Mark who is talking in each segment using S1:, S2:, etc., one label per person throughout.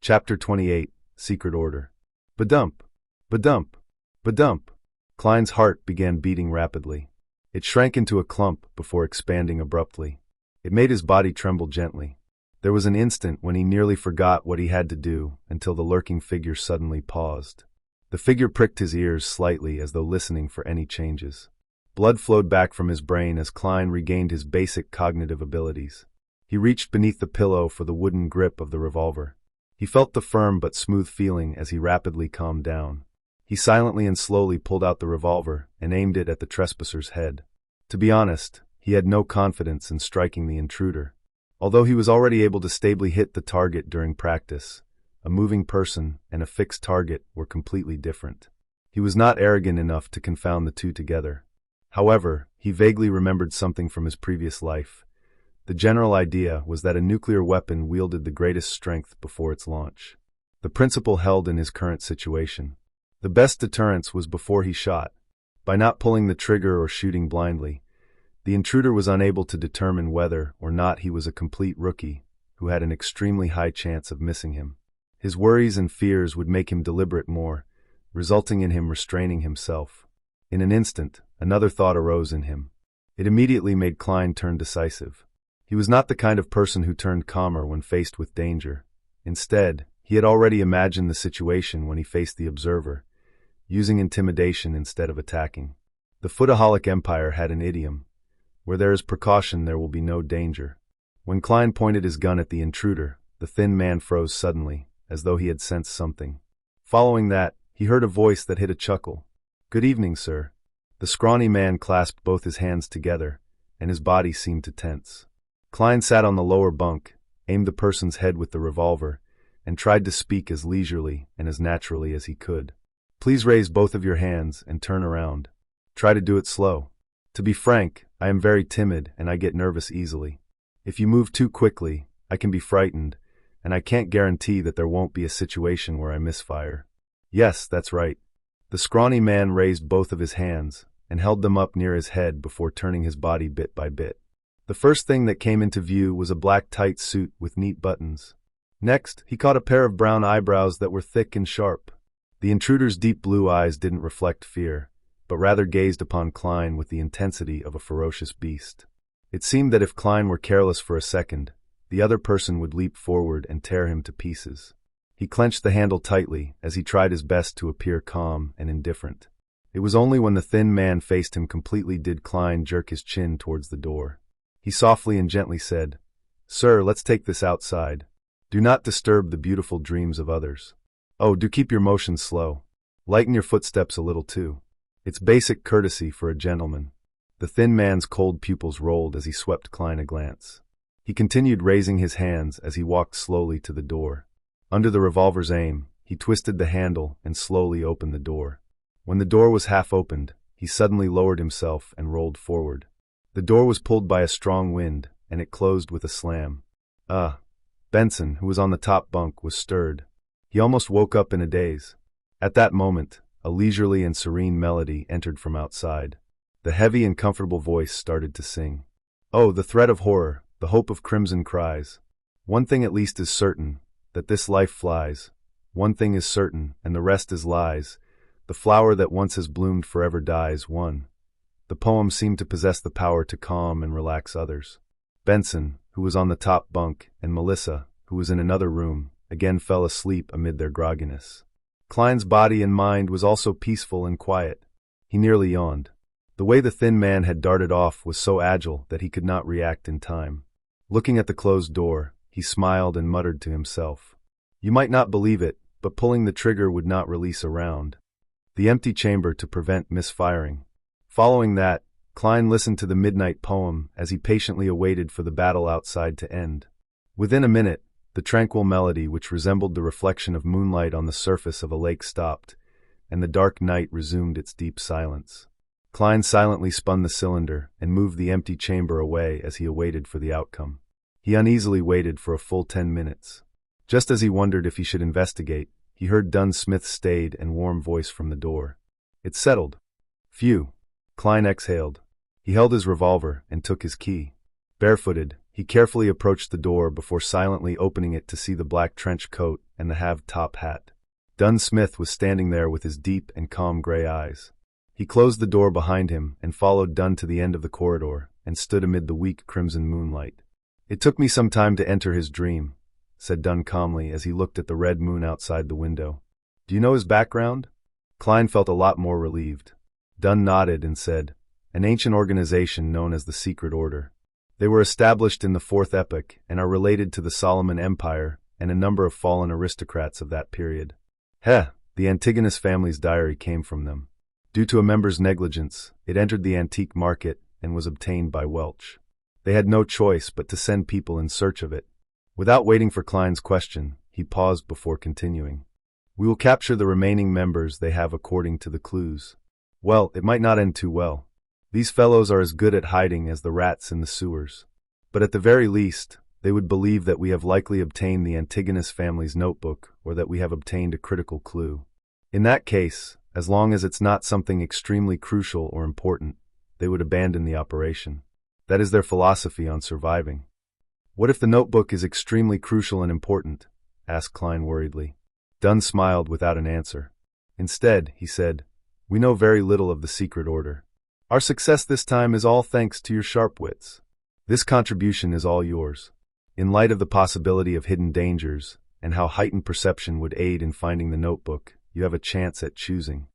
S1: Chapter 28, Secret Order. Badump, badump, badump. Klein's heart began beating rapidly. It shrank into a clump before expanding abruptly. It made his body tremble gently. There was an instant when he nearly forgot what he had to do until the lurking figure suddenly paused. The figure pricked his ears slightly as though listening for any changes. Blood flowed back from his brain as Klein regained his basic cognitive abilities. He reached beneath the pillow for the wooden grip of the revolver. He felt the firm but smooth feeling as he rapidly calmed down. He silently and slowly pulled out the revolver and aimed it at the trespasser's head. To be honest, he had no confidence in striking the intruder. Although he was already able to stably hit the target during practice, a moving person and a fixed target were completely different. He was not arrogant enough to confound the two together. However, he vaguely remembered something from his previous life. The general idea was that a nuclear weapon wielded the greatest strength before its launch. The principle held in his current situation. The best deterrence was before he shot. By not pulling the trigger or shooting blindly, the intruder was unable to determine whether or not he was a complete rookie who had an extremely high chance of missing him. His worries and fears would make him deliberate more, resulting in him restraining himself. In an instant, another thought arose in him. It immediately made Klein turn decisive. He was not the kind of person who turned calmer when faced with danger. Instead, he had already imagined the situation when he faced the observer, using intimidation instead of attacking. The Footaholic Empire had an idiom: where there is precaution, there will be no danger. When Klein pointed his gun at the intruder, the thin man froze suddenly, as though he had sensed something. Following that, he heard a voice that hid a chuckle. "Good evening, sir." The scrawny man clasped both his hands together, and his body seemed to tense. Klein sat on the lower bunk, aimed the person's head with the revolver, and tried to speak as leisurely and as naturally as he could. "Please raise both of your hands and turn around. Try to do it slow. To be frank, I am very timid and I get nervous easily. If you move too quickly, I can be frightened, and I can't guarantee that there won't be a situation where I misfire." "Yes, that's right." The scrawny man raised both of his hands and held them up near his head before turning his body bit by bit. The first thing that came into view was a black tight suit with neat buttons. Next, he caught a pair of brown eyebrows that were thick and sharp. The intruder's deep blue eyes didn't reflect fear, but rather gazed upon Klein with the intensity of a ferocious beast. It seemed that if Klein were careless for a second, the other person would leap forward and tear him to pieces. He clenched the handle tightly as he tried his best to appear calm and indifferent. It was only when the thin man faced him completely did Klein jerk his chin towards the door. He softly and gently said, "Sir, let's take this outside. Do not disturb the beautiful dreams of others. Oh, do keep your motions slow. Lighten your footsteps a little too. It's basic courtesy for a gentleman." The thin man's cold pupils rolled as he swept Klein a glance. He continued raising his hands as he walked slowly to the door. Under the revolver's aim, he twisted the handle and slowly opened the door. When the door was half opened, he suddenly lowered himself and rolled forward. The door was pulled by a strong wind, and it closed with a slam. Benson, who was on the top bunk, was stirred. He almost woke up in a daze. At that moment, a leisurely and serene melody entered from outside. The heavy and comfortable voice started to sing. "Oh, the threat of horror, the hope of crimson cries. One thing at least is certain, that this life flies. One thing is certain, and the rest is lies. The flower that once has bloomed forever dies, one." The poem seemed to possess the power to calm and relax others. Benson, who was on the top bunk, and Melissa, who was in another room, again fell asleep amid their grogginess. Klein's body and mind was also peaceful and quiet. He nearly yawned. The way the thin man had darted off was so agile that he could not react in time. Looking at the closed door, he smiled and muttered to himself. You might not believe it, but pulling the trigger would not release a round. The empty chamber to prevent misfiring. Following that, Klein listened to the midnight poem as he patiently awaited for the battle outside to end. Within a minute, the tranquil melody, which resembled the reflection of moonlight on the surface of a lake, stopped, and the dark night resumed its deep silence. Klein silently spun the cylinder and moved the empty chamber away as he awaited for the outcome. He uneasily waited for a full 10 minutes. Just as he wondered if he should investigate, he heard Dunn Smith's staid and warm voice from the door. "It's settled." "Phew." Klein exhaled. He held his revolver and took his key. Barefooted, he carefully approached the door before silently opening it to see the black trench coat and the halved top hat. Dunn Smith was standing there with his deep and calm gray eyes. He closed the door behind him and followed Dunn to the end of the corridor and stood amid the weak crimson moonlight. "It took me some time to enter his dream," said Dunn calmly as he looked at the red moon outside the window. "Do you know his background?" Klein felt a lot more relieved. Dunn nodded and said, "An ancient organization known as the Secret Order. They were established in the Fourth Epoch and are related to the Solomon Empire and a number of fallen aristocrats of that period." The Antigonus family's diary came from them. Due to a member's negligence, it entered the antique market and was obtained by Welch. They had no choice but to send people in search of it. Without waiting for Klein's question, he paused before continuing. "We will capture the remaining members they have according to the clues. Well, it might not end too well. These fellows are as good at hiding as the rats in the sewers. But at the very least, they would believe that we have likely obtained the Antigonus family's notebook or that we have obtained a critical clue. In that case, as long as it's not something extremely crucial or important, they would abandon the operation. That is their philosophy on surviving." "What if the notebook is extremely crucial and important?" asked Klein worriedly. Dunn smiled without an answer. Instead, he said, "We know very little of the Secret Order. Our success this time is all thanks to your sharp wits. This contribution is all yours. In light of the possibility of hidden dangers and how heightened perception would aid in finding the notebook, you have a chance at choosing."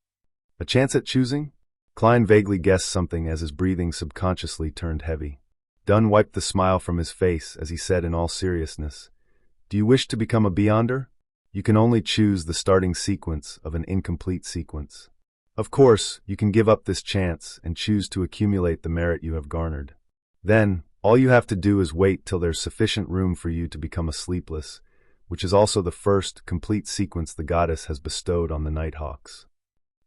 S1: "A chance at choosing?" Klein vaguely guessed something as his breathing subconsciously turned heavy. Dunn wiped the smile from his face as he said in all seriousness, "Do you wish to become a Beyonder? You can only choose the starting sequence of an incomplete sequence. Of course, you can give up this chance and choose to accumulate the merit you have garnered. Then, all you have to do is wait till there's sufficient room for you to become a Sleepless, which is also the first complete sequence the goddess has bestowed on the Nighthawks."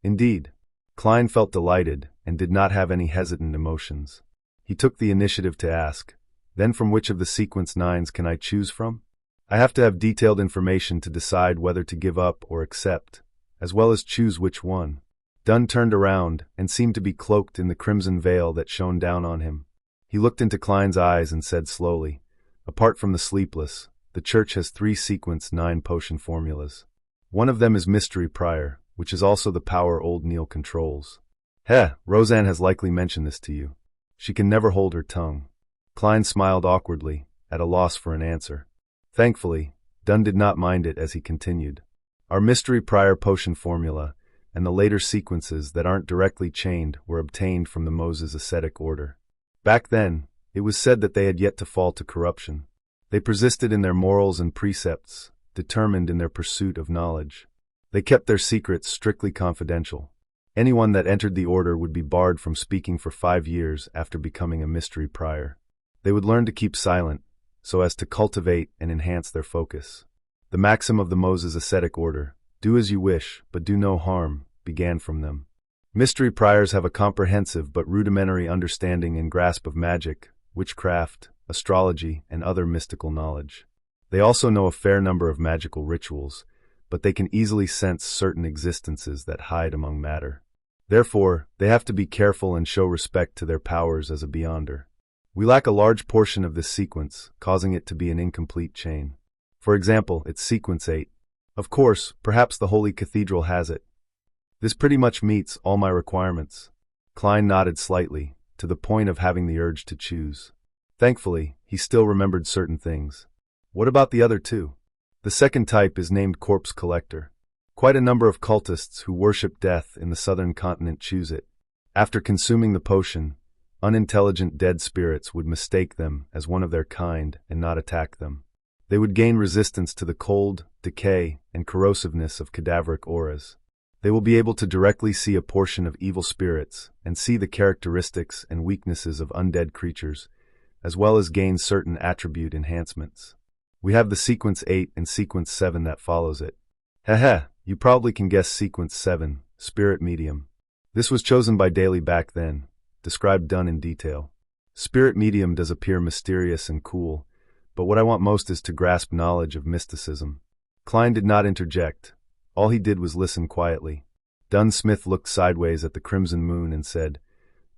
S1: Indeed, Klein felt delighted and did not have any hesitant emotions. He took the initiative to ask, "Then from which of the sequence 9s can I choose from? I have to have detailed information to decide whether to give up or accept, as well as choose which one." Dunn turned around and seemed to be cloaked in the crimson veil that shone down on him. He looked into Klein's eyes and said slowly, "Apart from the Sleepless, the Church has 3 sequence 9 potion formulas. One of them is Mystery Prior, which is also the power Old Neil controls. Roseanne has likely mentioned this to you. She can never hold her tongue." Klein smiled awkwardly, at a loss for an answer. Thankfully, Dunn did not mind it as he continued. "Our Mystery Prior potion formula and the later sequences that aren't directly chained were obtained from the Moses ascetic order. Back then, it was said that they had yet to fall to corruption. They persisted in their morals and precepts, determined in their pursuit of knowledge. They kept their secrets strictly confidential. Anyone that entered the order would be barred from speaking for 5 years after becoming a Mystery Prior. They would learn to keep silent, so as to cultivate and enhance their focus. The maxim of the Moses ascetic order, 'Do as you wish, but do no harm,' began from them. Mystery Priors have a comprehensive but rudimentary understanding and grasp of magic, witchcraft, astrology, and other mystical knowledge. They also know a fair number of magical rituals, but they can easily sense certain existences that hide among matter. Therefore, they have to be careful and show respect to their powers as a Beyonder. We lack a large portion of this sequence, causing it to be an incomplete chain. For example, it's sequence 8. Of course, perhaps the Holy Cathedral has it. This pretty much meets all my requirements." Klein nodded slightly, to the point of having the urge to choose. Thankfully, he still remembered certain things. "What about the other 2? The second type is named Corpse Collector. Quite a number of cultists who worship death in the southern continent choose it. After consuming the potion, unintelligent dead spirits would mistake them as one of their kind and not attack them. They would gain resistance to the cold, decay, and corrosiveness of cadaveric auras. They will be able to directly see a portion of evil spirits and see the characteristics and weaknesses of undead creatures, as well as gain certain attribute enhancements. We have the sequence 8 and sequence 7 that follows it. You probably can guess sequence 7, Spirit Medium. This was chosen by Daly back then, described Dunn in detail. Spirit Medium does appear mysterious and cool, but what I want most is to grasp knowledge of mysticism." Klein did not interject. All he did was listen quietly. Dunn Smith looked sideways at the crimson moon and said,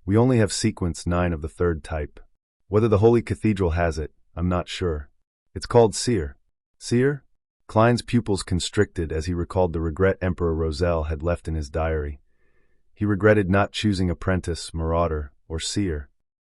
S1: "We only have sequence 9 of the 3rd type. Whether the Holy Cathedral has it, I'm not sure. It's called Seer. Seer? Klein's pupils constricted as he recalled the regret Emperor Roselle had left in his diary. He regretted not choosing apprentice, marauder, or seer.